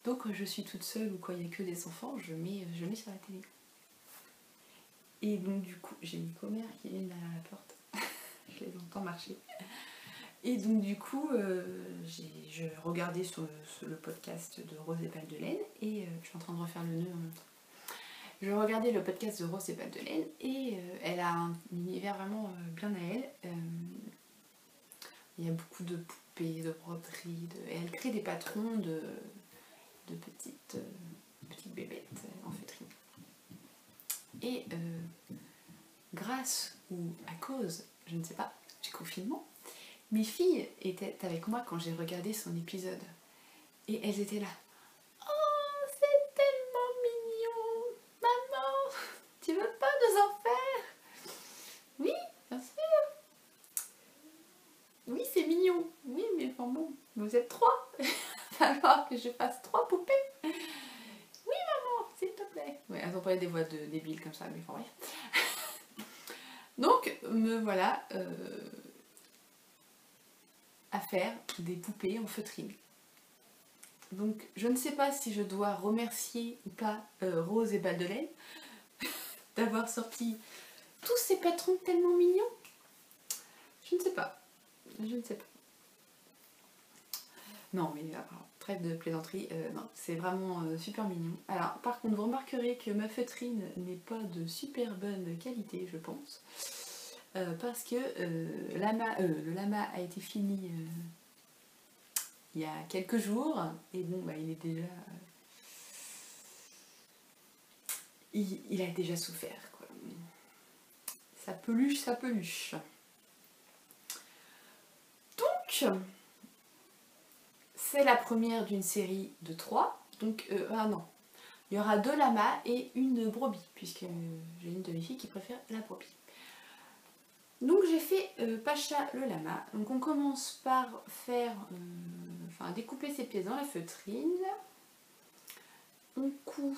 Donc quand je suis toute seule ou quand il n'y a que des enfants, je mets sur la télé. Et donc du coup, j'ai mes commères qui viennent derrière la porte. Je les entends marcher. Et donc du coup, je regardais sur le podcast de Rose et Balles de Laine et je suis en train de refaire le nœud en même temps. Je regardais le podcast de Rose et Balles de Laine et elle a un univers vraiment bien à elle. Il y a beaucoup de poupées, de broderies, et elle crée des patrons de petites bébêtes en feutrine. Et grâce ou à cause, je ne sais pas, du confinement, mes filles étaient avec moi quand j'ai regardé son épisode. Et elles étaient là. Oh, c'est tellement mignon! Maman, tu veux pas nous en faire? Oui, bien sûr. Oui, c'est mignon. Oui, mais enfin bon, vous êtes 3. Il va falloir que je fasse 3 poupées. Oui, maman, s'il te plaît. Ouais, elles ont pas des voix débiles comme ça, mais enfin bref. Donc, me voilà à faire des poupées en feutrine. Donc je ne sais pas si je dois remercier ou pas Rose et Balles de Laine d'avoir sorti tous ces patrons tellement mignons. Je ne sais pas. Non mais trêve de plaisanterie, non, c'est vraiment super mignon. Alors par contre vous remarquerez que ma feutrine n'est pas de super bonne qualité je pense. Parce que le lama a été fini il y a quelques jours et bon bah il est déjà il a déjà souffert quoi. Ça peluche. Donc c'est la première d'une série de 3. Donc non, il y aura 2 lamas et une brebis puisque j'ai une de mes filles qui préfère la brebis. Donc j'ai fait Pacha le lama. Donc on commence par faire, découper ses pièces dans la feutrine. On coud.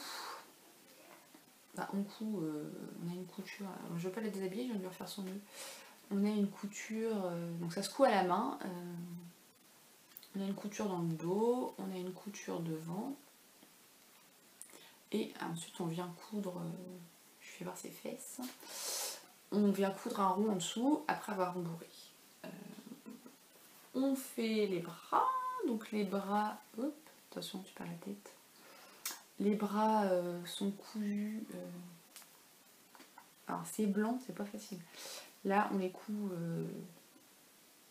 On a une couture. Alors, je ne vais pas la déshabiller, je viens de lui refaire son nœud. On a une couture, donc ça se coud à la main. On a une couture dans le dos, on a une couture devant. Et ensuite on vient coudre, je vais voir ses fesses. On vient coudre un rond en dessous après avoir rembourré. On fait les bras, donc les bras, hop, attention tu perds la tête. Les bras sont cousus, alors c'est blanc, c'est pas facile. Là on les coud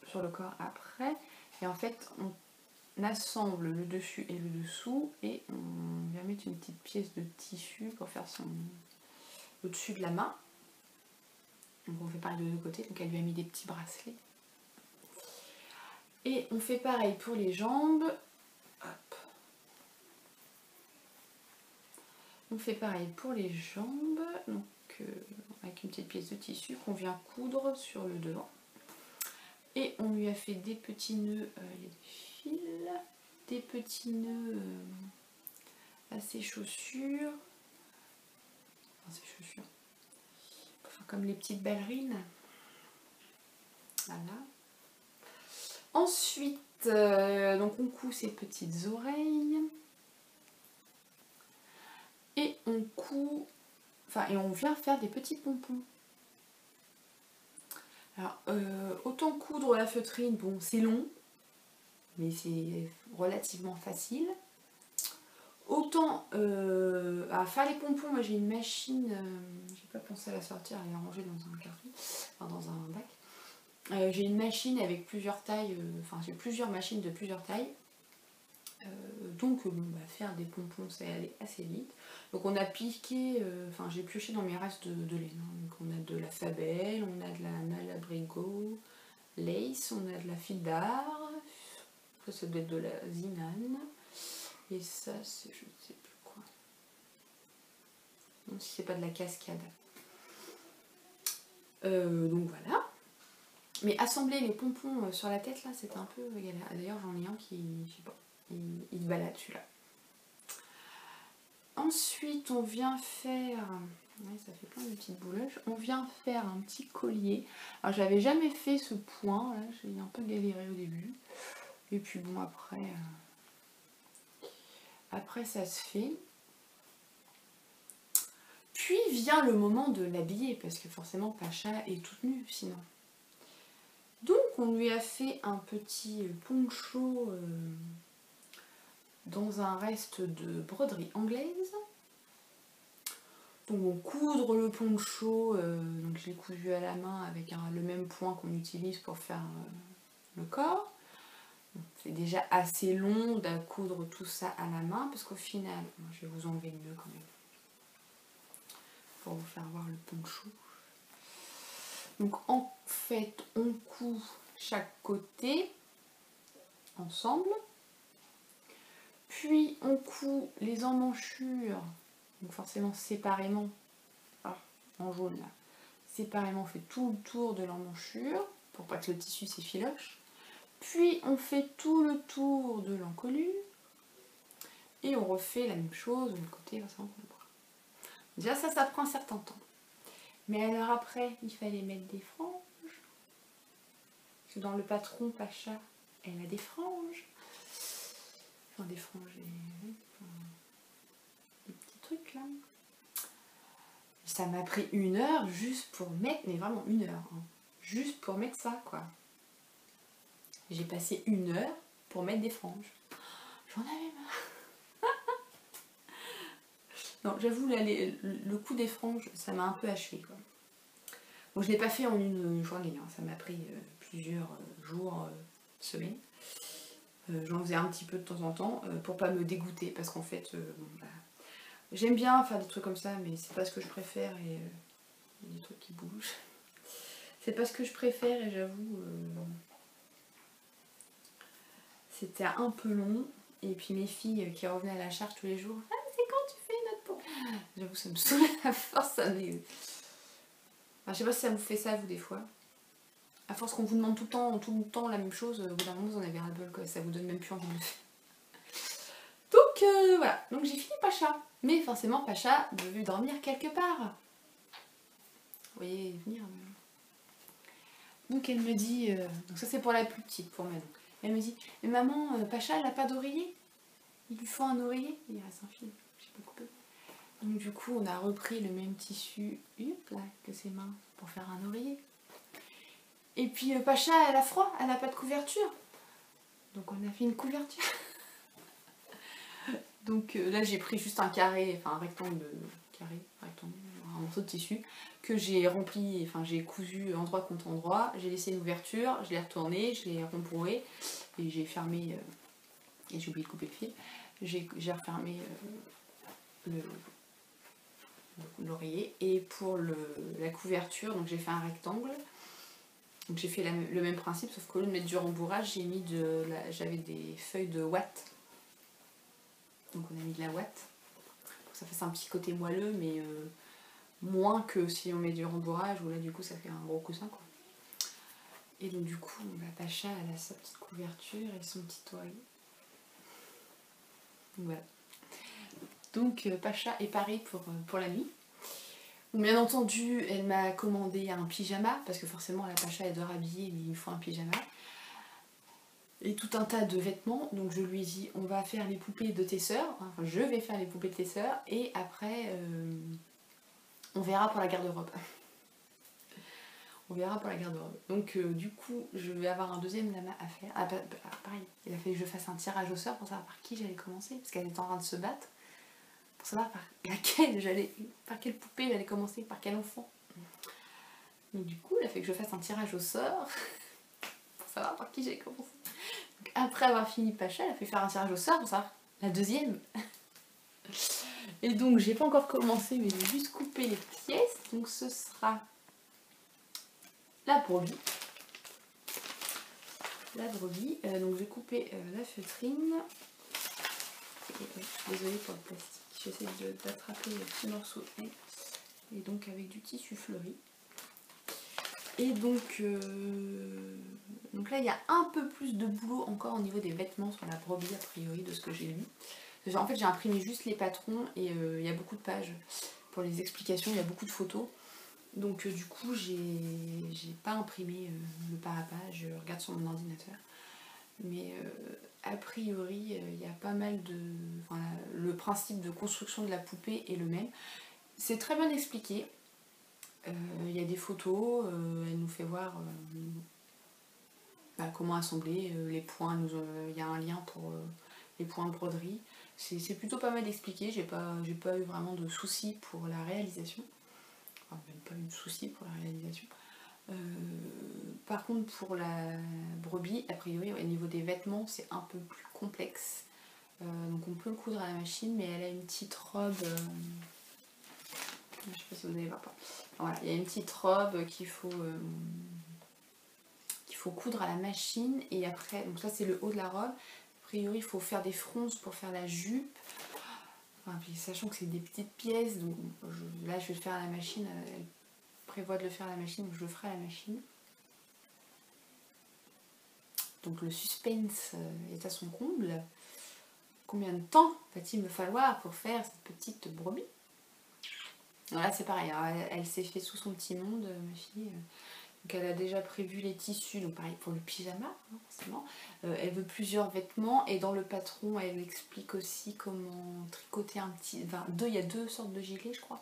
sur le corps après, et en fait on assemble le dessus et le dessous, et on vient mettre une petite pièce de tissu pour faire le dessus de la main. Donc on fait pareil de 2 côtés, donc elle lui a mis des petits bracelets. Et on fait pareil pour les jambes. Hop. On fait pareil pour les jambes. Donc avec une petite pièce de tissu qu'on vient coudre sur le devant. Et on lui a fait des petits nœuds, il y a des fils, des petits nœuds à ses chaussures. Enfin, ses chaussures. Enfin, comme les petites ballerines. Voilà. Ensuite, donc on coud ses petites oreilles. Et on coud, enfin, et on vient faire des petits pompons. Alors, autant coudre la feutrine, bon, c'est long, mais c'est relativement facile. Autant à faire les pompons, moi j'ai une machine, j'ai pas pensé à la sortir, elle est rangée dans un carton, enfin dans un bac. J'ai une machine avec plusieurs tailles, enfin j'ai plusieurs machines de plusieurs tailles. Donc bon, bah, faire des pompons, ça allait assez vite. Donc on a piqué, enfin j'ai pioché dans mes restes de laine. Hein. Donc on a de la Fabelle, on a de la Malabrigo Lace, on a de la Fildar, ça doit être de la Zinane. Et ça, c'est je ne sais plus quoi. Non, si c'est pas de la Cascade. Donc voilà. Mais assembler les pompons sur la tête, là, c'était un peu galère. D'ailleurs, j'en ai un qui, je sais pas, il se balade celui-là. Ensuite, on vient faire... Ouais, ça fait plein de petites bouleuges. On vient faire un petit collier. Alors, j'avais jamais fait ce point, là. J'ai un peu galéré au début. Et puis bon, après ça se fait. Puis vient le moment de l'habiller, parce que forcément Pacha est toute nue sinon. Donc on lui a fait un petit poncho dans un reste de broderie anglaise. Donc on coudre le poncho, donc je l'ai cousu à la main avec le même point qu'on utilise pour faire le corps. C'est déjà assez long de coudre tout ça à la main, parce qu'au final, je vais vous enlever le nœud quand même, pour vous faire voir le poncho. Donc en fait, on coud chaque côté ensemble, puis on coud les emmanchures, donc forcément séparément, en jaune là, séparément on fait tout le tour de l'emmanchure, pour pas que le tissu s'effiloche. Puis on fait tout le tour de l'encolure et on refait la même chose de l'autre côté. Déjà ça prend un certain temps. Mais alors après, il fallait mettre des franges. Parce que dans le patron Pacha, elle a des franges. Enfin des franges, des petits trucs là. Ça m'a pris 1 heure juste pour mettre, mais vraiment 1 heure. Hein, juste pour mettre ça quoi. J'ai passé 1 heure pour mettre des franges. J'en avais marre. Non, j'avoue, là, le coup des franges, ça m'a un peu achevé. Quoi. Bon, je ne l'ai pas fait en une journée, hein. Ça m'a pris plusieurs jours, semaines. J'en faisais un petit peu de temps en temps pour pas me dégoûter, parce qu'en fait, bon, bah, j'aime bien faire des trucs comme ça, mais c'est pas ce que je préfère et il y a des trucs qui bougent. C'est pas ce que je préfère et j'avoue... C'était un peu long, et puis mes filles qui revenaient à la charge tous les jours, ah c'est quand tu fais notre peau? J'avoue ça me saoule à force, ça me... Enfin, je sais pas si ça vous fait ça vous des fois. À force qu'on vous demande tout le temps la même chose, au bout d'un moment vous en avez ras-le-bol quoi, ça vous donne même plus envie de le faire. Donc voilà, donc j'ai fini Pacha. Mais forcément Pacha veut dormir quelque part. Vous voyez venir. Donc elle me dit, donc ça c'est pour la plus petite, pour Manon. Elle me dit, mais maman, Pacha, elle n'a pas d'oreiller. Il lui faut un oreiller. Il reste un fil, je sais pas couper. Donc du coup, on a repris le même tissu là, que ses mains pour faire un oreiller. Et puis Pacha, elle a froid, elle n'a pas de couverture. Donc on a fait une couverture. Donc là, j'ai pris juste un carré, enfin un rectangle, un morceau de tissu que j'ai rempli, enfin j'ai cousu endroit contre endroit, j'ai laissé une ouverture, je l'ai retourné, je l'ai rembourré et j'ai fermé, et j'ai oublié de couper le fil, j'ai refermé l'oreiller. Et pour la couverture, donc j'ai fait un rectangle, donc j'ai fait le même principe, sauf qu'au lieu de mettre du rembourrage, j'ai mis j'avais des feuilles de ouate, donc on a mis de la ouate, pour que ça fasse un petit côté moelleux, mais moins que si on met du rembourrage, où là du coup ça fait un gros coussin quoi. Et donc du coup, Pacha elle a sa petite couverture et son petit oreiller. Voilà. Donc Pacha est parée pour la nuit. Bien entendu, elle m'a commandé un pyjama, parce que forcément la Pacha elle doit habiller, mais il me faut un pyjama. Et tout un tas de vêtements, donc je lui ai dit on va faire les poupées de tes sœurs, enfin je vais faire les poupées de tes sœurs, et après on verra pour la garde-robe. On verra pour la garde-robe. Donc du coup je vais avoir un deuxième lama à faire. Ah pareil, il a fallu que je fasse un tirage au sort pour savoir par qui j'allais commencer, parce qu'elle était en train de se battre, pour savoir par quelle poupée j'allais commencer, par quel enfant. Donc du coup il a fallu que je fasse un tirage au sort pour savoir par qui j'allais commencer. Donc, après avoir fini Pacha, elle a fait faire un tirage au sort pour savoir la deuxième. Et donc j'ai pas encore commencé, mais j'ai juste coupé les pièces. Donc ce sera la brebis. Donc j'ai coupé la feutrine. Et, désolée pour le plastique, j'essaie d'attraper le petit morceau et donc avec du tissu fleuri. Et donc là il y a un peu plus de boulot encore au niveau des vêtements sur la brebis a priori de ce que j'ai lu. En fait j'ai imprimé juste les patrons et il y a beaucoup de pages pour les explications, il y a beaucoup de photos. Donc du coup j'ai pas imprimé le parapage, je regarde sur mon ordinateur. Mais a priori il y a pas mal de... Enfin, le principe de construction de la poupée est le même. C'est très bien expliqué. Il y a des photos, elle nous fait voir comment assembler les points, il y a un lien pour les points de broderie. C'est plutôt pas mal expliqué, j'ai pas eu vraiment de soucis pour la réalisation. Enfin, même pas eu de soucis pour la réalisation. Par contre pour la brebis, a priori au niveau des vêtements c'est un peu plus complexe. Donc on peut le coudre à la machine, mais elle a une petite robe... je sais pas si vous allez voir pas. Voilà, il y a une petite robe qu'il faut coudre à la machine, et après, donc ça c'est le haut de la robe. A priori il faut faire des fronces pour faire la jupe. Enfin, puis, sachant que c'est des petites pièces, donc là je vais le faire à la machine. Elle prévoit de le faire à la machine, donc je le ferai à la machine. Donc le suspense est à son comble. Combien de temps va-t-il me falloir pour faire cette petite brebis? Voilà, c'est pareil, hein, elle s'est fait sous son petit monde, ma fille. Donc elle a déjà prévu les tissus, donc pareil pour le pyjama, hein, forcément. Elle veut plusieurs vêtements, et dans le patron, elle explique aussi comment tricoter un petit... Enfin, il y a deux sortes de gilets, je crois.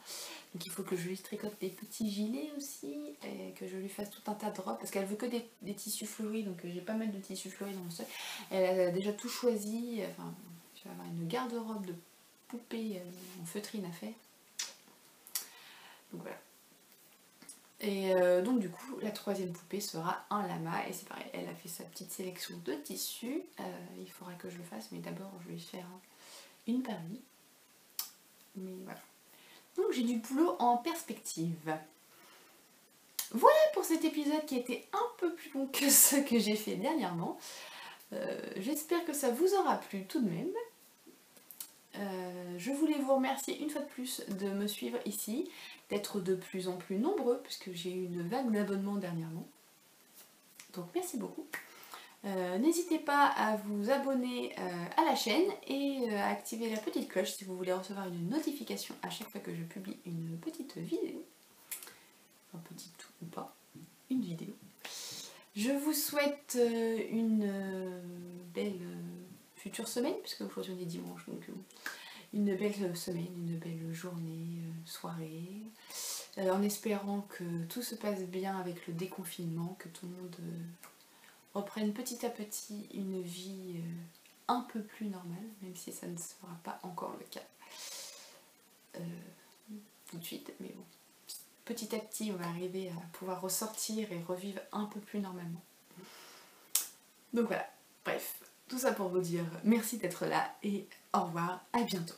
Donc il faut que je lui tricote des petits gilets aussi, et que je lui fasse tout un tas de robes, parce qu'elle veut que des tissus fleuris, donc j'ai pas mal de tissus fleuris dans mon stock. Elle a déjà tout choisi, enfin, je vais avoir une garde-robe de poupée en feutrine à faire. Donc voilà. Et donc du coup la troisième poupée sera un lama, et c'est pareil, elle a fait sa petite sélection de tissus. Il faudra que je le fasse, mais d'abord je vais faire une parie. Mais voilà. Donc j'ai du boulot en perspective. Voilà pour cet épisode qui a été un peu plus long que ce que j'ai fait dernièrement. J'espère que ça vous aura plu tout de même. Je voulais vous remercier une fois de plus de me suivre ici, d'être de plus en plus nombreux, puisque j'ai eu une vague d'abonnements dernièrement. Donc merci beaucoup. N'hésitez pas à vous abonner à la chaîne et à activer la petite cloche si vous voulez recevoir une notification à chaque fois que je publie une petite vidéo. Enfin petite ou pas, une vidéo. Je vous souhaite une belle future semaine, puisque aujourd'hui on est dimanche, donc une belle semaine, une belle journée, soirée, en espérant que tout se passe bien avec le déconfinement, que tout le monde reprenne petit à petit une vie un peu plus normale, même si ça ne sera pas encore le cas tout de suite, mais bon, petit à petit on va arriver à pouvoir ressortir et revivre un peu plus normalement. Donc voilà, bref, tout ça pour vous dire merci d'être là et au revoir, à bientôt.